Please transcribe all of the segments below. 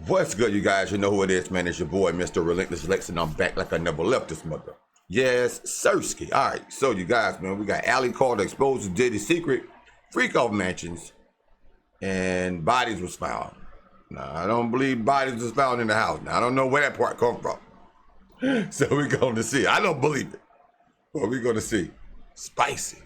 What's good, you guys? You know who it is, man. It's your boy, Mr. Relentless Lex, and I'm back like I never left this mother. Yes, Sirski. All right, so you guys, man, we got Alley Carter exposed Diddy's secret freak-off mansions, and bodies was found. Now, I don't believe bodies was found in the house. Now, I don't know where that part come from. So we're going to see. I don't believe it, but we're going to see. Spicy.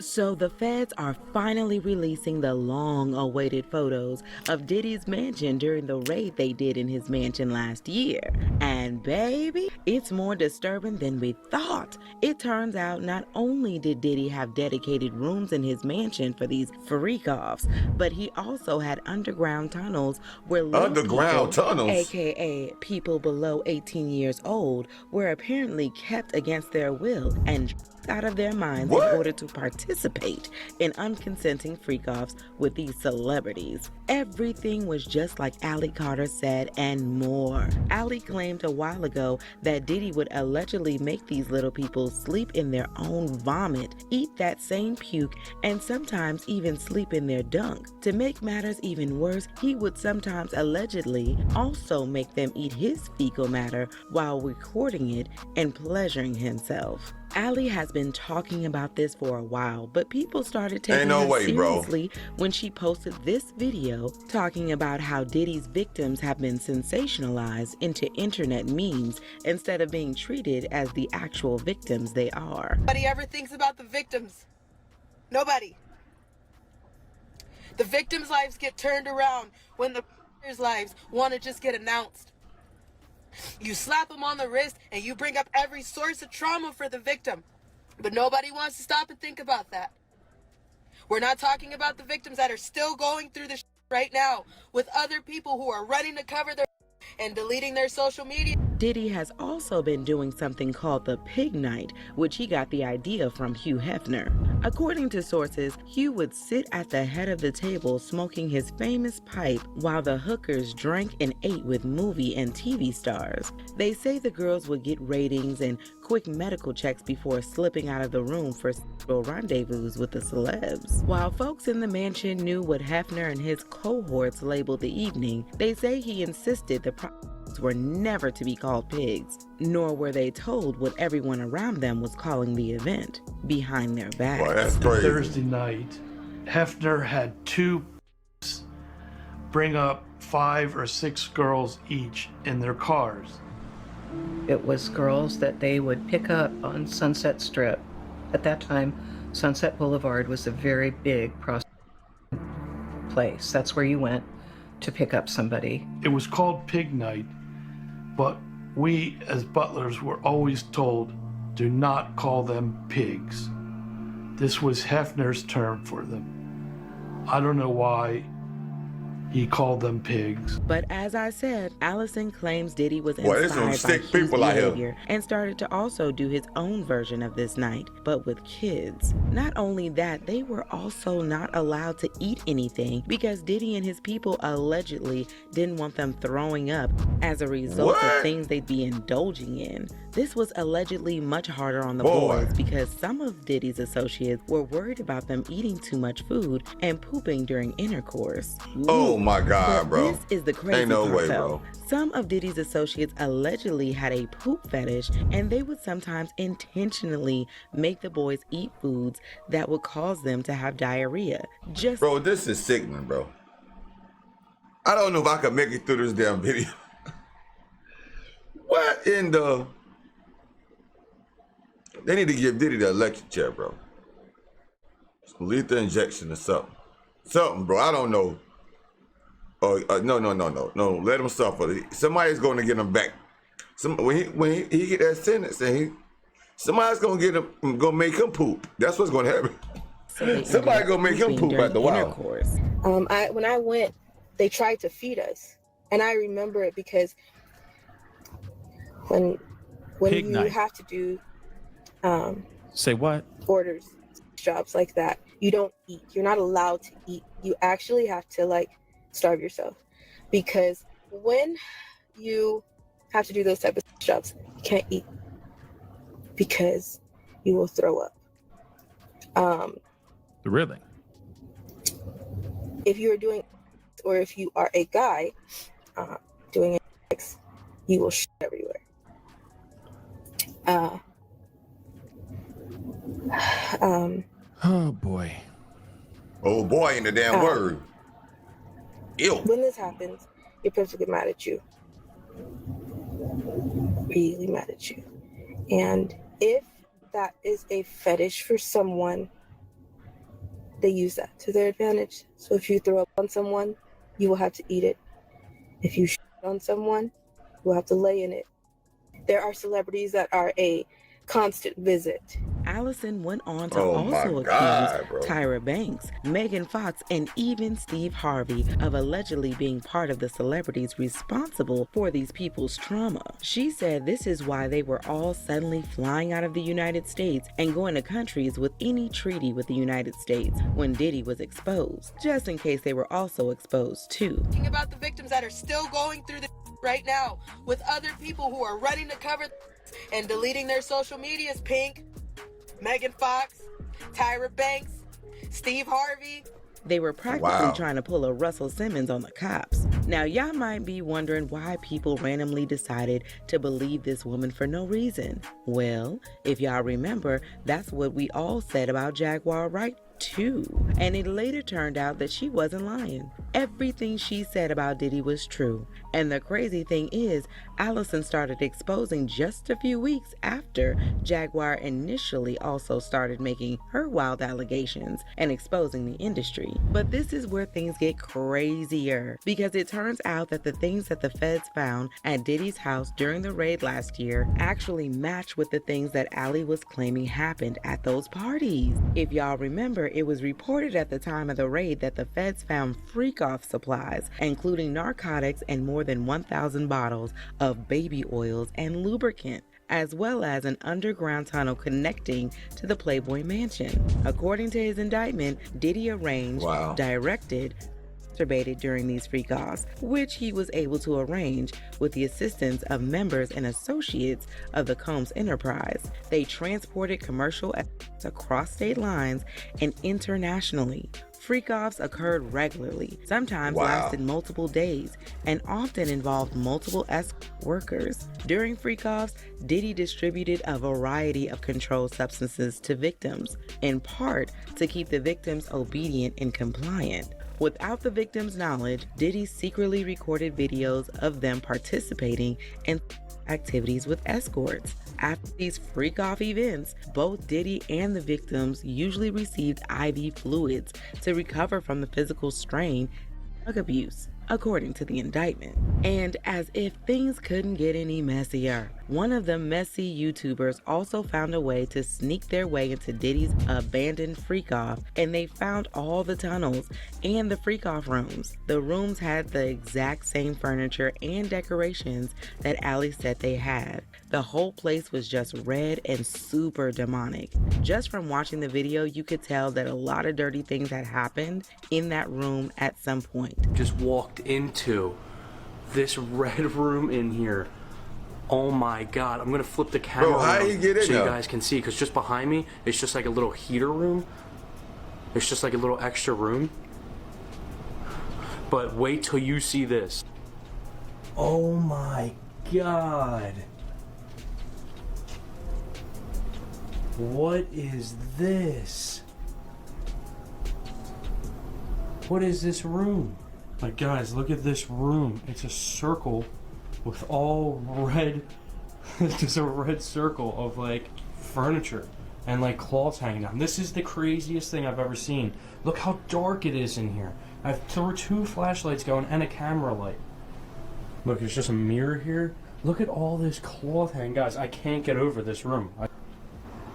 So the feds are finally releasing the long-awaited photos of Diddy's mansion during the raid they did in his mansion last year. And baby, it's more disturbing than we thought. It turns out not only did Diddy have dedicated rooms in his mansion for these freak-offs, but he also had underground tunnels where tunnels, aka people below 18 years old, were apparently kept against their will and out of their minds in order to participate in unconsenting freak-offs with these celebrities. Everything was just like Alley Carter said and more. Alley claimed a while ago that Diddy would allegedly make these little people sleep in their own vomit, eat that same puke, and sometimes even sleep in their dunk. To make matters even worse, he would sometimes allegedly also make them eat his fecal matter while recording it and pleasuring himself. Alley has been talking about this for a while, but people started taking her seriously when she posted this video talking about how Diddy's victims have been sensationalized into internet memes instead of being treated as the actual victims they are. Nobody ever thinks about the victims. Nobody. The victims' lives get turned around when the lives want to just get announced. You slap them on the wrist and you bring up every source of trauma for the victim. But nobody wants to stop and think about that. We're not talking about the victims that are still going through the right now with other people who are running to cover their and deleting their social media. Diddy has also been doing something called the Pig Night, which he got the idea from Hugh Hefner. According to sources, Hugh would sit at the head of the table smoking his famous pipe while the hookers drank and ate with movie and TV stars. They say the girls would get ratings and quick medical checks before slipping out of the room for rendezvous with the celebs. While folks in the mansion knew what Hefner and his cohorts labeled the evening, they say he insisted the were never to be called pigs, nor were they told what everyone around them was calling the event behind their backs. Boy, that's crazy. Thursday night, Hefner had two bring up 5 or 6 girls each in their cars. It was girls that they would pick up on Sunset Strip. At that time, Sunset Boulevard was a very big prostitution place. That's where you went to pick up somebody. It was called Pig Night, but we as butlers were always told, do not call them pigs. This was Hefner's term for them. I don't know why he called them pigs. But as I said, Allison claims Diddy was inspired by Hugh's behavior and started to also do his own version of this night, but with kids. Not only that, they were also not allowed to eat anything because Diddy and his people allegedly didn't want them throwing up as a result of things they'd be indulging in. This was allegedly much harder on the boys because some of Diddy's associates were worried about them eating too much food and pooping during intercourse. Oh my God, bro. This is the crazy Ain't no part, way, though. bro. Some of Diddy's associates allegedly had a poop fetish, and they would sometimes intentionally make the boys eat foods that would cause them to have diarrhea. Bro, this is sickening, bro. I don't know if I can make it through this damn video. What in the... They need to give Diddy the electric chair, bro. Some lethal injection or something. Something, bro. I don't know. No. Let him suffer. Somebody's going to get him back. When he get that sentence, and somebody's going to get him, going to make him poop. That's what's going to happen. So somebody's going to make him poop after a while. When I went, they tried to feed us, and I remember it because when Pig you night. have to do Say what? orders, jobs like that, you don't eat. You're not allowed to eat. You actually have to starve yourself, because when you have to do those type of jobs, you can't eat because you will throw up. Really? if you're doing, or if you are a guy doing sex, you will shit everywhere. Oh boy. Oh boy, in the damn word. Ew. When this happens, your pimps will get mad at you. Really mad at you. And if that is a fetish for someone, they use that to their advantage. So if you throw up on someone, you will have to eat it. If you shit on someone, you will have to lay in it. There are celebrities that are a constant visit. Allison went on to Oh my also God, accuse bro. Tyra Banks, Megan Fox, and even Steve Harvey of allegedly being part of the celebrities responsible for these people's trauma. She said this is why they were all suddenly flying out of the United States and going to countries with any treaty with the United States when Diddy was exposed, just in case they were also exposed too. Thinking about the victims that are still going through the right now with other people who are running to cover and deleting their social medias, Pink, Megan Fox, Tyra Banks, Steve Harvey. They were practically Wow. trying to pull a Russell Simmons on the cops. Now, y'all might be wondering why people randomly decided to believe this woman for no reason. Well, if y'all remember, that's what we all said about Jaguar Wright too. And it later turned out that she wasn't lying. Everything she said about Diddy was true. And the crazy thing is, Allison started exposing just a few weeks after Jaguar initially also started making her wild allegations and exposing the industry. But this is where things get crazier, because it turns out that the things that the feds found at Diddy's house during the raid last year actually match with the things that Allie was claiming happened at those parties. If y'all remember, it was reported at the time of the raid that the feds found freak-off supplies, including narcotics and more than 1,000 bottles of baby oils and lubricant, as well as an underground tunnel connecting to the Playboy Mansion. According to his indictment, Diddy arranged, directed, masturbated during these freak-offs, which he was able to arrange with the assistance of members and associates of the Combs enterprise. They transported commercial efforts across state lines and internationally. Freak-offs occurred regularly, sometimes lasted multiple days, and often involved multiple escort workers. During freak-offs, Diddy distributed a variety of controlled substances to victims, in part to keep the victims obedient and compliant. Without the victims' knowledge, Diddy secretly recorded videos of them participating in activities with escorts. After these freak-off events, both Diddy and the victims usually received IV fluids to recover from the physical strain and drug abuse, according to the indictment. And as if things couldn't get any messier, one of the messy YouTubers also found a way to sneak their way into Diddy's abandoned freak-off, and they found all the tunnels and the freak-off rooms. The rooms had the exact same furniture and decorations that Allie said they had. The whole place was just red and super demonic. Just from watching the video, you could tell that a lot of dirty things had happened in that room at some point. Just walked into this red room in here. Oh my God, I'm gonna flip the camera around you guys can see, because just behind me, it's just like a little heater room. It's just like a little extra room. But wait till you see this. Oh my God. What is this? What is this room? Like, guys, look at this room. It's a circle with all red, just a red circle of like furniture and like cloths hanging down. This is the craziest thing I've ever seen. Look how dark it is in here. There were 2 flashlights going and a camera light. Look, there's just a mirror here. Look at all this cloth hanging. Guys, I can't get over this room.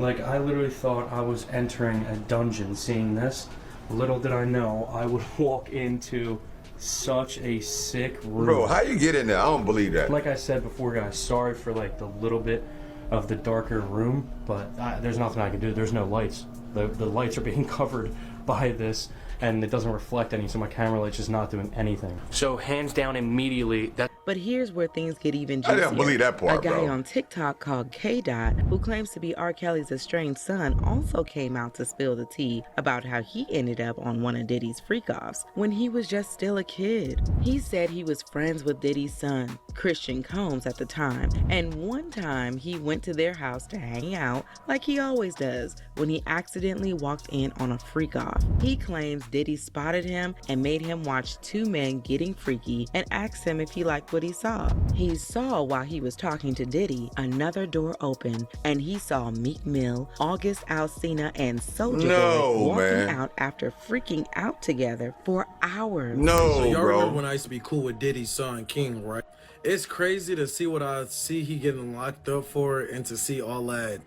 I literally thought I was entering a dungeon seeing this. Little did I know I would walk into such a sick room. Bro, how you get in there? I don't believe that. Like I said before, guys, sorry for like the little bit of the darker room, but there's nothing I can do. There's no lights. The lights are being covered by this, and it doesn't reflect any, so my camera light's just not doing anything. So hands down, immediately, that. But here's where things get even I juicier. didn't believe that part, A guy bro. on TikTok called K-Dot, who claims to be R. Kelly's estranged son, also came out to spill the tea about how he ended up on one of Diddy's freak-offs when he was just still a kid. He said he was friends with Diddy's son, Christian Combs, at the time, and one time he went to their house to hang out like he always does when he accidentally walked in on a freak-off. He claims Diddy spotted him and made him watch two men getting freaky and asked him if he liked what he saw. He saw while he was talking to Diddy another door open, and he saw Meek Mill, August Alsina, and Soulja Boy walking out after freaking out together for hours. So y'all remember when I used to be cool with Diddy's son King, right? It's crazy to see what I see he getting locked up for, and to see all that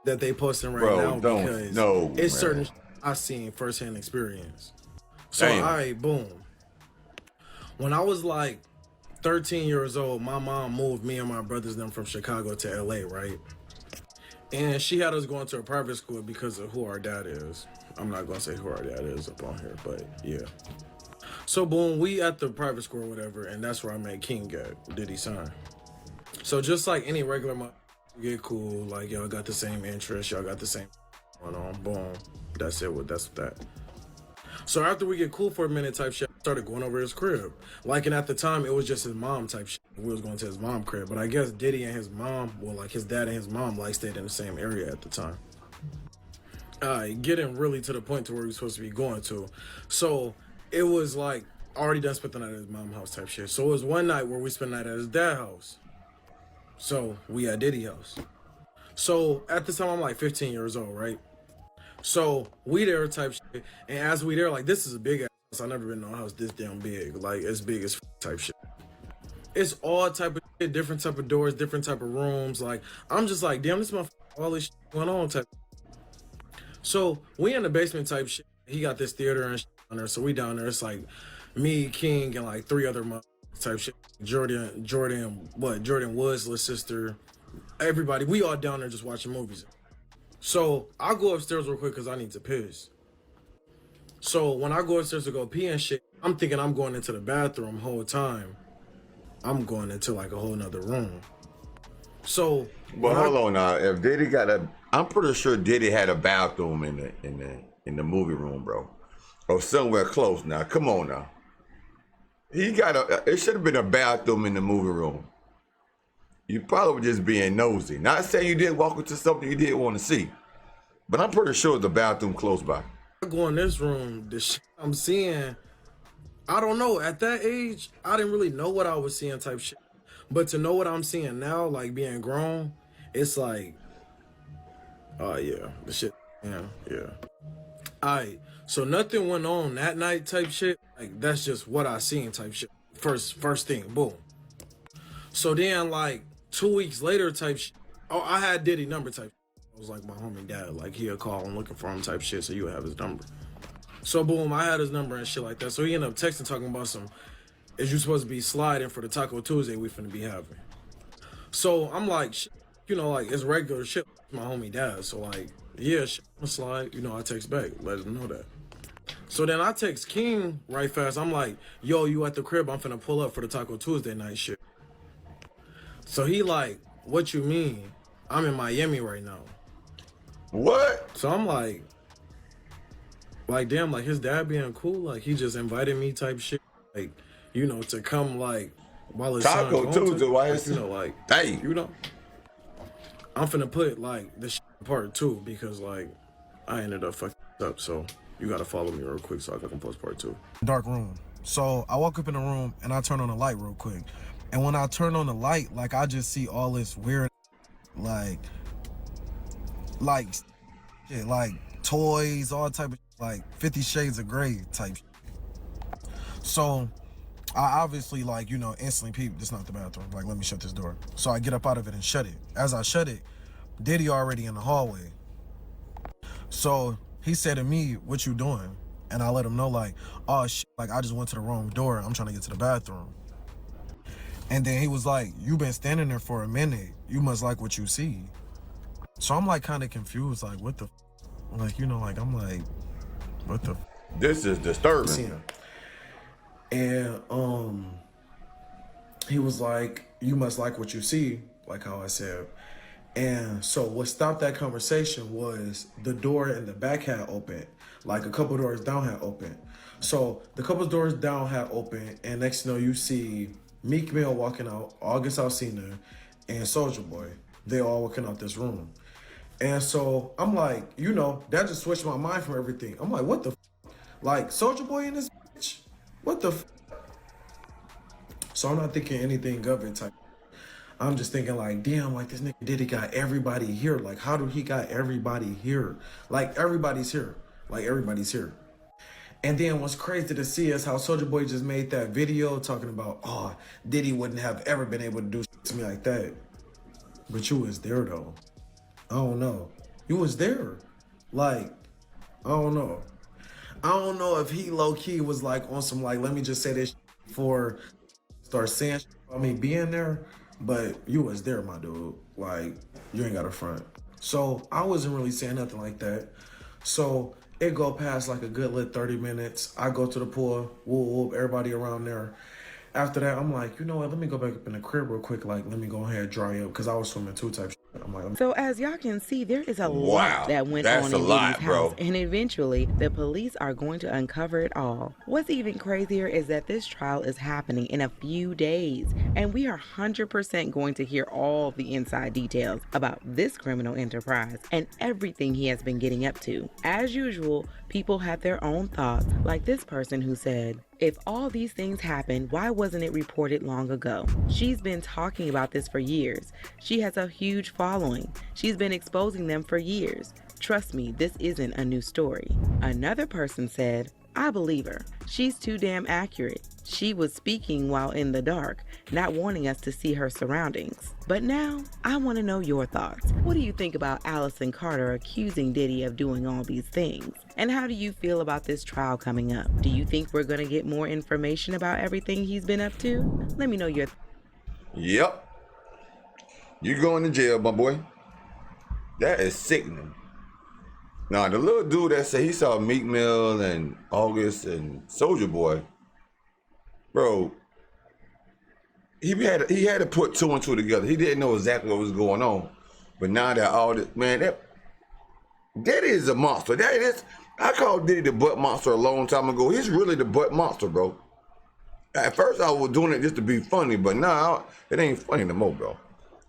they posting right now, because it's certain I seen firsthand experience. So alright, boom. When I was like 13 years old, my mom moved me and my brothers and them from Chicago to LA, right? And she had us going to a private school because of who our dad is. I'm not gonna say who our dad is up on here, but yeah. So boom, we at the private school or whatever, and that's where I met King at, Diddy's son. So just like any regular get cool, like y'all got the same interests, y'all got the same going on, boom. That's it, that's that. So after we get cool for a minute type shit, I started going over his crib. Like, and at the time, it was just his mom type shit. We was going to his mom crib. But I guess Diddy and his mom, well, like his dad and his mom, like stayed in the same area at the time. Getting really to the point to where we were supposed to be going to. So it was like, already done spent the night at his mom's house type shit. So it was one night where we spent the night at his dad's house. So we at Diddy's house. So at this time, I'm like 15 years old, right? So we there type shit, and as we there, like, this is a big ass house. I never been in a house this damn big, like as big as type shit. It's all type of shit, different type of doors, different type of rooms. Like, I'm just like, damn, this motherfucker, all this shit going on type. So we in the basement type shit. He got this theater and shit down there, so we down there. It's like me, King, and like 3 other type shit. Jordan Woods' little sister, everybody. We all down there just watching movies. So I'll go upstairs real quick because I need to piss. So when I go upstairs to go pee and shit, I'm thinking I'm going into the bathroom whole time. I'm going into like a whole nother room. So, but hold on now. If Diddy I'm pretty sure Diddy had a bathroom in the movie room, bro, or somewhere close. Now, come on now. It should have been a bathroom in the movie room. You probably were just being nosy. Not saying you didn't walk into something you didn't want to see, but I'm pretty sure the bathroom close by. I go in this room, the shit I'm seeing, I don't know. At that age, I didn't really know what I was seeing type shit. But to know what I'm seeing now, like being grown, it's like, oh yeah, the shit, yeah. Alright, so nothing went on that night type shit. Like, that's just what I seen type shit. First thing, boom. So then, like, 2 weeks later type shit, I had Diddy number type shit. It was like my homie dad, like he'll call and looking for him type shit, so you would have his number. So boom, I had his number and shit like that. So he ended up texting talking about is you supposed to be sliding for the Taco Tuesday we finna be having. So I'm like, you know, like it's regular shit, my homie dad. So like, yeah, I'm gonna slide, you know, I text back, let him know that. So then I text King right fast. I'm like, yo, you at the crib, I'm finna pull up for the Taco Tuesday night shit. So he like, what you mean? I'm in Miami right now. What? So I'm like damn, like his dad being cool, like he just invited me type shit, like, you know, to come like while his Taco Tuesday, why is you know, like, hey, you know, I'm finna put like the shit part 2 because like I ended up fucking up, so you gotta follow me real quick so I can post part 2. Dark room. So I walk up in the room and I turn on the light real quick. And when I turn on the light, like I just see all this weird, like shit, like toys, all type of, like 50 Shades of Grey type. So I obviously, like, you know, instantly peep, this is not the bathroom. Like, let me shut this door. So I get up out of it and shut it. As I shut it, Diddy already in the hallway. So he said to me, what you doing? And I let him know, like, oh shit, like I just went to the wrong door. I'm trying to get to the bathroom. And then he was like, you been standing there for a minute. You must like what you see. So I'm like kind of confused, like what the Like, you know, like, I'm like, what the This is disturbing. seeing? And he was like, you must like what you see, like how I said. And so what stopped that conversation was the door in the back had opened, like a couple doors down had opened. So the couple doors down had opened, and next thing you know, you see Meek Mill walking out, August Alsina, and Soldier Boy. They all walking out this room. And so I'm like, you know, that just switched my mind from everything. I'm like, what the like, Soldier Boy in this bitch? What the So I'm not thinking anything of it type. I'm just thinking like, damn, like this nigga Diddy got everybody here. Like, how do he got everybody here? Like, everybody's here. Like, everybody's here. And then what's crazy to see is how Soulja Boy just made that video talking about, oh, Diddy wouldn't have ever been able to do shit to me like that. But you was there though. I don't know. You was there. Like, I don't know. I don't know if he low-key was like on some like, let me just say this before start saying about me being there, but you was there, my dude. Like, you ain't got a front. So I wasn't really saying nothing like that. So it go past like a good lit 30 minutes. I go to the pool, whoop, whoop, everybody around there. After that, I'm like, you know what, let me go back up in the crib real quick. Like, let me go ahead and dry up, because I was swimming too type shit. I'm like, So as y'all can see, there is a Wow, lot that went that's on a in lot, Diddy's bro. house, and eventually the police are going to uncover it all. What's even crazier is that this trial is happening in a few days, and we are 100% going to hear all the inside details about this criminal enterprise and everything he has been getting up to. As usual, people have their own thoughts, like this person who said, if all these things happened, why wasn't it reported long ago? She's been talking about this for years. She has a huge following. She's been exposing them for years. Trust me, this isn't a new story. Another person said, I believe her. She's too damn accurate. She was speaking while in the dark, not wanting us to see her surroundings. But now, I want to know your thoughts. What do you think about Allison Carter accusing Diddy of doing all these things? And how do you feel about this trial coming up? Do you think we're going to get more information about everything he's been up to? Let me know your Yep. You going to jail, my boy. That is sickening. Now, the little dude that said he saw Meek Mill and August and Soldier Boy, bro, he had to put two and two together. He didn't know exactly what was going on. But now that all this, man, that is a monster. That is, I called Diddy the butt monster a long time ago. He's really the butt monster, bro. At first, I was doing it just to be funny, but now it ain't funny no more, bro.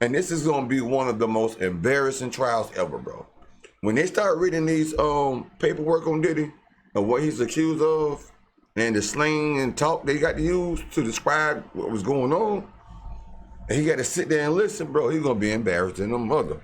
And this is gonna be one of the most embarrassing trials ever, bro. When they start reading these paperwork on Diddy of what he's accused of and the slang and talk they got to use to describe what was going on, and he got to sit there and listen, bro, he's gonna be embarrassed in the mother.